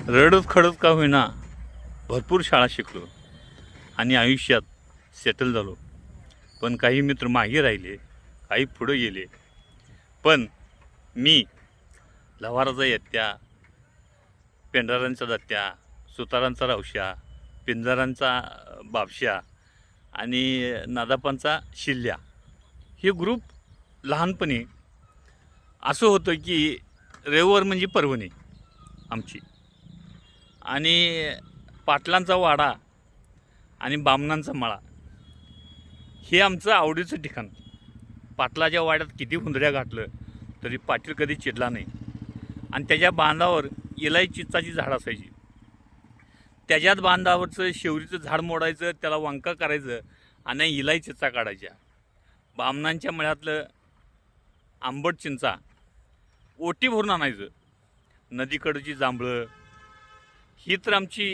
रडत खडत का होईना भरपूर शाळा शिकलो आणि आयुष्यात सेटल झालो. पण काही मित्र मागे राहिले, काही पुढे गेले. पण मी लव्हाराचा यत्त्या, पेंढारांचा दत्त्या, सुतारांचा रावश्या, पिंजारांचा बापश्या आणि नादापांचा शिल्ल्या हे ग्रुप लहानपणी असं होतं की रविवार म्हणजे पर्वणी आमची. आणि पाटलांचा वाडा आणि बामणांचा मळा हे आमचं आवडीचं ठिकाण. पाटलाच्या वाड्यात किती हुंदड्या घातलं तरी पाटील कधी चिडला नाही. आणि त्याच्या बांधावर इलायचीचाची झाड असायची. त्याच्यात बांधावरचं शेवरीचं झाड मोडायचं, त्याला वांका करायचं आणि इलायचीचा काढायच्या. बामणांच्या मळ्यातलं आंबट चिंचा ओटी भरून आणायचं. नदीकडची जांभळं ही तर आमची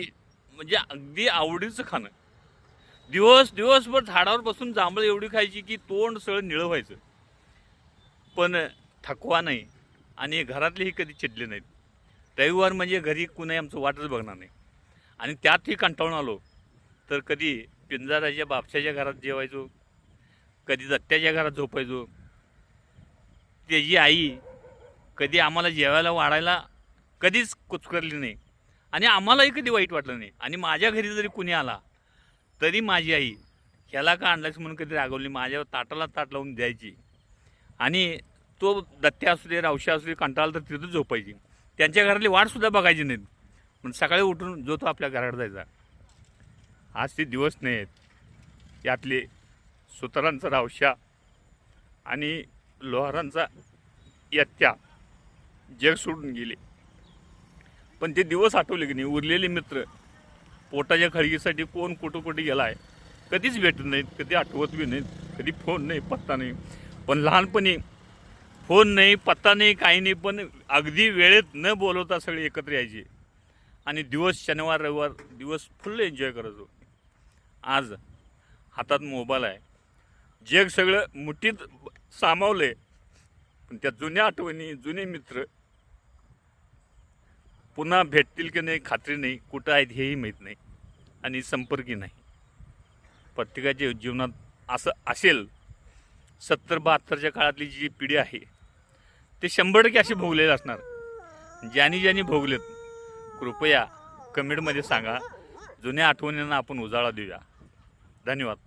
म्हणजे अगदी आवडीचं खाणं. दिवसभर झाडावर बसून जांभळं एवढी खायची की तोंड सगळं निळं व्हायचं. पण थकवा नाही आणि घरातलेही कधी चिडले नाहीत. रविवार म्हणजे घरी कुणी आमचं वाटच बघणार नाही. आणि त्यातही कंटाळून आलो तर कधी पिंजाराच्या बापशाच्या घरात जेवायचो, कधी दत्त्याच्या घरात झोपायचो. त्याची आई कधी आम्हाला जेवायला वाढायला कधीच कुचकरली नाही आणि आम्हालाही कधी वाईट वाटलं नाही. आणि माझ्या घरी जरी कुणी आला तरी माझी आई ह्याला का आणलास म्हणून कधी रागवली, माझ्या ताटाला ताट लावून द्यायची. आणि तो दत्त्या असू दे, रावशा असू दे, कंटाळला तर तिथं झोपायची. त्यांच्या घरातली वाटसुद्धा बघायची नाहीत. पण सकाळी उठून जो तो आपल्या घराकडे जायचा. आज ते दिवस नाही आहेत. यातले सुतारांचा रावशा आणि लोहारांचा यत्त्या जग सोडून गेले. पण ते दिवस आठवले की नाही, उरलेले मित्र पोटाच्या खळगीसाठी कोण कुठं कुठे गेला आहे कधीच भेटत नाहीत, कधी आठवत बी नाहीत, कधी फोन नाही, पत्ता नाही. पण लहानपणी फोन नाही, पत्ता नाही, काही नाही, पण अगदी वेळेत न बोलवता सगळे एकत्र यायचे आणि दिवस शनिवार रविवार दिवस फुल्ल एन्जॉय करायचो. आज हातात मोबाईल आहे, जग सगळं मुठीत सामावलं आहे. पण त्या जुन्या आठवणी, जुने मित्र पुन्हा भेटतील की नाही खात्री नाही, कुठं आहेत हेही माहीत नाही आणि संपर्कही नाही. प्रत्येकाच्या जीवनात असं असेल. 70-72च्या काळातली जी पिढी आहे ते 100% असे भोगलेले असणार. ज्यांनी भोगलेत कृपया कमेंटमध्ये सांगा. जुन्या आठवणींना आपण उजाळा देऊया. धन्यवाद.